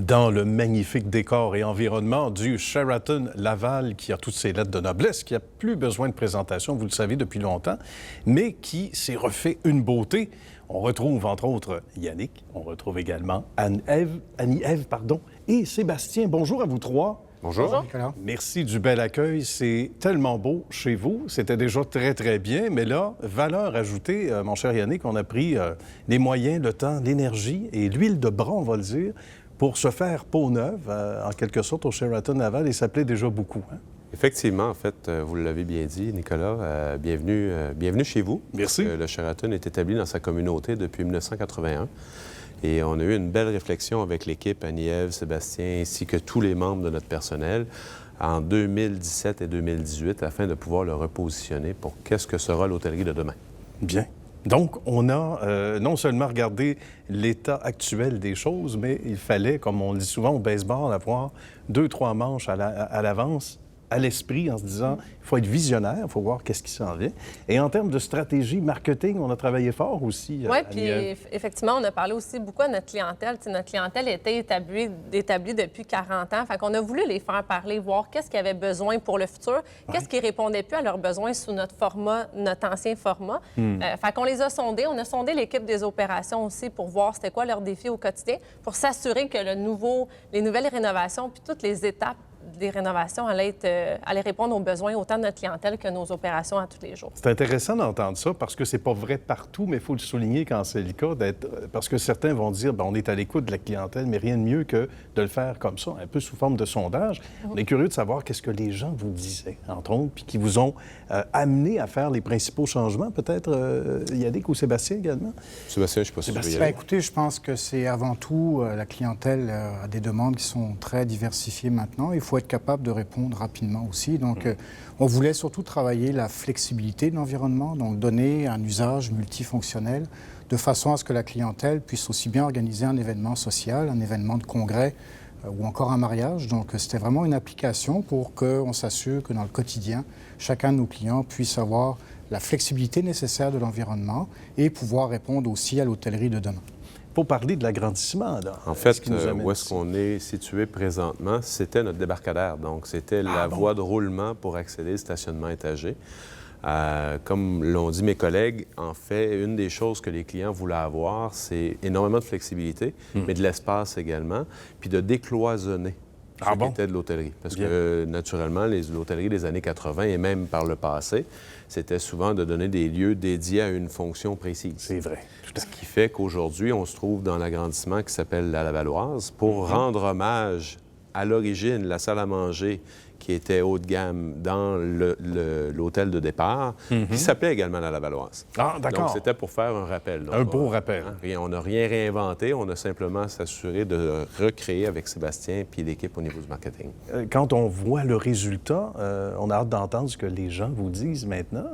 dans le magnifique décor et environnement du Sheraton Laval, qui a toutes ses lettres de noblesse, qui n'a plus besoin de présentation, vous le savez, depuis longtemps, mais qui s'est refait une beauté. On retrouve, entre autres, Yannick, on retrouve également Annie-Ève, et Sébastien. Bonjour à vous trois. Bonjour. Nicolas. Merci du bel accueil. C'est tellement beau chez vous. C'était déjà très, très bien. Mais là, valeur ajoutée, mon cher Yannick, on a pris les moyens, le temps, l'énergie et l'huile de bras, on va le dire, pour se faire peau neuve, en quelque sorte, au Sheraton Laval. Et ça plaît déjà beaucoup. Hein? Effectivement, en fait, vous l'avez bien dit, Nicolas, bienvenue chez vous. Merci. Le Sheraton est établi dans sa communauté depuis 1981. Et on a eu une belle réflexion avec l'équipe, Annie-Ève, Sébastien, ainsi que tous les membres de notre personnel en 2017 et 2018 afin de pouvoir le repositionner pour qu'est-ce que sera l'hôtellerie de demain. Bien. Donc, on a non seulement regardé l'état actuel des choses, mais il fallait, comme on le dit souvent au baseball, avoir 2-3 manches à l'avance, à l'esprit, en se disant, il faut être visionnaire, il faut voir qu'est-ce qui s'en vient. Et en termes de stratégie marketing, on a travaillé fort aussi. Oui, puis effectivement, on a parlé aussi beaucoup à notre clientèle. T'sais, notre clientèle était établie depuis 40 ans. Fait qu'on a voulu les faire parler, voir qu'est-ce qu'ils avaient besoin pour le futur, qu'est-ce qui répondait plus à leurs besoins sous notre format, notre ancien format. Fait qu'on les a sondés. On a sondé l'équipe des opérations aussi pour voir c'était quoi leurs défis au quotidien, pour s'assurer que les nouvelles rénovations puis toutes les étapes des rénovations allaient répondre aux besoins autant de notre clientèle que nos opérations à tous les jours. C'est intéressant d'entendre ça parce que c'est pas vrai partout, mais il faut le souligner quand c'est le cas, parce que certains vont dire on est à l'écoute de la clientèle, mais rien de mieux que de le faire comme ça, un peu sous forme de sondage. On est curieux de savoir qu'est-ce que les gens vous disaient, entre autres, puis qui vous ont amené à faire les principaux changements, peut-être Yannick ou Sébastien également? Sébastien, je ne sais pas si vous Écoutez, je pense que c'est avant tout la clientèle a des demandes qui sont très diversifiées maintenant. Il faut être capable de répondre rapidement aussi. Donc, on voulait surtout travailler la flexibilité de l'environnement, donc donner un usage multifonctionnel de façon à ce que la clientèle puisse aussi bien organiser un événement social, un événement de congrès ou encore un mariage. Donc, c'était vraiment une application pour qu'on s'assure que dans le quotidien, chacun de nos clients puisse avoir la flexibilité nécessaire de l'environnement et pouvoir répondre aussi à l'hôtellerie de demain. Pour parler de l'agrandissement, là. En fait, où est-ce qu'on est situé présentement, c'était notre débarcadère. Donc, c'était la voie de roulement pour accéder au stationnement étagé. Comme l'ont dit mes collègues, en fait, une des choses que les clients voulaient avoir, c'est énormément de flexibilité, mais de l'espace également, puis de décloisonner ce qui était de l'hôtellerie. Parce que, naturellement, l'hôtellerie des années 80 et même par le passé, c'était souvent de donner des lieux dédiés à une fonction précise. C'est vrai. Ce qui fait qu'aujourd'hui, on se trouve dans l'agrandissement qui s'appelle la Lavalloise pour rendre hommage à l'origine, la salle à manger qui était haut de gamme dans l'hôtel de départ, qui s'appelait également la Lavalloise. Ah, d'accord. Donc, c'était pour faire un rappel. Donc, un beau rappel. On n'a rien réinventé, on a simplement s'assuré de recréer avec Sébastien puis l'équipe au niveau du marketing. Quand on voit le résultat, on a hâte d'entendre ce que les gens vous disent maintenant,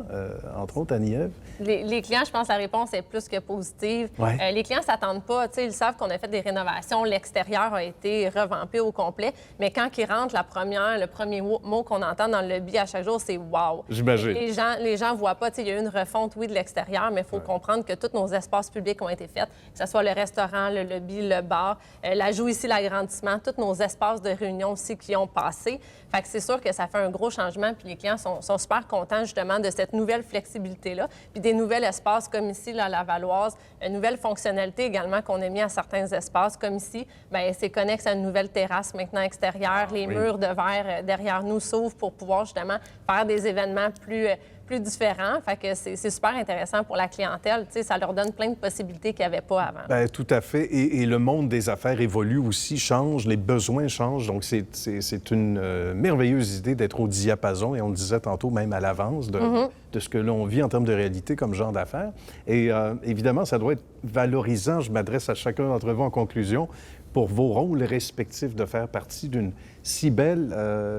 entre autres, Annie-Ève. Les clients, je pense que la réponse est plus que positive. Ouais. Les clients ne s'attendent pas. Ils savent qu'on a fait des rénovations. L'extérieur a été revampé au complet. Mais quand ils rentrent, le premier mot qu'on entend dans le lobby à chaque jour, c'est « wow ». J'imagine. Les gens ne voient pas. Il y a eu une refonte, oui, de l'extérieur, mais il faut comprendre que tous nos espaces publics ont été faits, que ce soit le restaurant, le lobby, le bar, l'ajout ici, l'agrandissement, tous nos espaces de réunion aussi qui ont passé. Fait que c'est sûr que ça fait un gros changement, puis les clients sont super contents justement de cette nouvelle flexibilité-là, puis des nouveaux espaces comme ici, là, à la Lavalloise, une nouvelle fonctionnalité également qu'on a mis à certains espaces, comme ici, bien, c'est connexe à une nouvelle terrasse maintenant extérieure, les murs de verre derrière nous s'ouvrent pour pouvoir justement faire des événements plus différents. Fait que c'est super intéressant pour la clientèle. T'sais, ça leur donne plein de possibilités qu'il n'y avait pas avant. Bien, tout à fait. Et le monde des affaires évolue aussi, change, les besoins changent. Donc, c'est une merveilleuse idée d'être au diapason, et on le disait tantôt, même à l'avance, de ce que l'on vit en termes de réalité comme genre d'affaires. Et évidemment, ça doit être valorisant. Je m'adresse à chacun d'entre vous en conclusion pour vos rôles respectifs de faire partie d'une si belle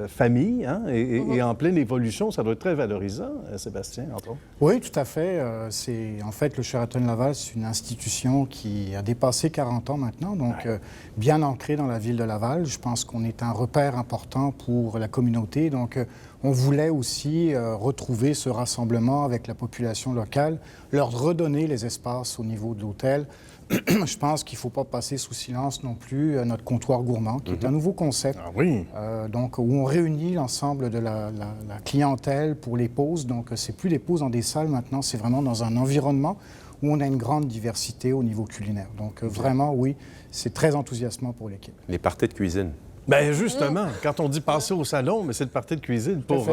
famille, hein, et en pleine évolution. Ça doit être très valorisant, Sébastien, entre autres. Oui, tout à fait. En fait, le Sheraton Laval, c'est une institution qui a dépassé 40 ans maintenant, donc bien ancrée dans la ville de Laval. Je pense qu'on est un repère important pour la communauté. Donc, on voulait aussi retrouver ce rassemblement avec la population locale, leur redonner les espaces au niveau de l'hôtel. Je pense qu'il ne faut pas passer sous silence non plus notre comptoir gourmand, qui est un nouveau concept. Ah oui. Donc, où on réunit l'ensemble de la clientèle pour les pauses. Donc, c'est plus des pauses dans des salles maintenant, c'est vraiment dans un environnement où on a une grande diversité au niveau culinaire. Donc, vraiment, oui, c'est très enthousiasmant pour l'équipe. Les parties de cuisine. Bien, justement, quand on dit passer au salon, mais c'est le party de cuisine pour...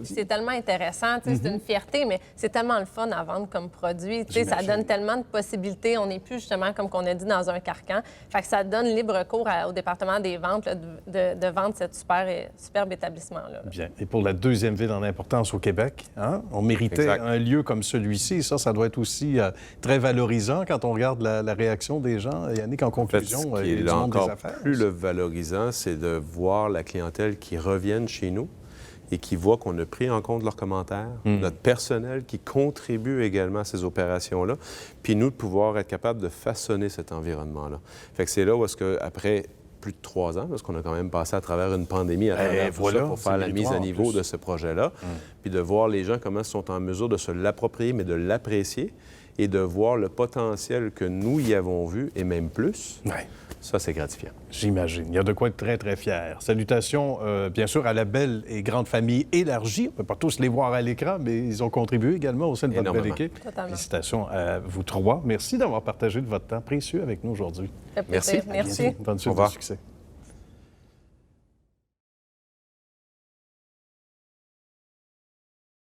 C'est tellement intéressant, c'est une fierté, mais c'est tellement le fun à vendre comme produit. Ça donne tellement de possibilités. On n'est plus, justement, comme qu'on a dit, dans un carcan. Fait que ça donne libre cours au département des ventes là, de vendre cet superbe établissement-là. Bien. Et pour la deuxième ville en importance au Québec, hein, on méritait un lieu comme celui-ci. Ça doit être aussi très valorisant quand on regarde la réaction des gens. Yannick, en conclusion, en fait, ce qui est encore plus le valorisant, c'est de voir la clientèle qui revienne chez nous et qui voit qu'on a pris en compte leurs commentaires, notre personnel qui contribue également à ces opérations-là, puis nous de pouvoir être capable de façonner cet environnement-là. Fait que c'est là où est-ce que, après plus de 3 ans, parce qu'on a quand même passé à travers une pandémie, à travers tout ça, pour faire la mise à niveau de ce projet-là, puis de voir les gens comment ils sont en mesure de se l'approprier, mais de l'apprécier, et de voir le potentiel que nous y avons vu, et même plus. Ça, c'est gratifiant. J'imagine. Il y a de quoi être très, très fier. Salutations, bien sûr, à la belle et grande famille élargie. On ne peut pas tous les voir à l'écran, mais ils ont contribué également au sein de votre belle équipe. Totalement. Félicitations à vous trois. Merci d'avoir partagé de votre temps précieux avec nous aujourd'hui. Merci. Merci. Bonne suite de succès.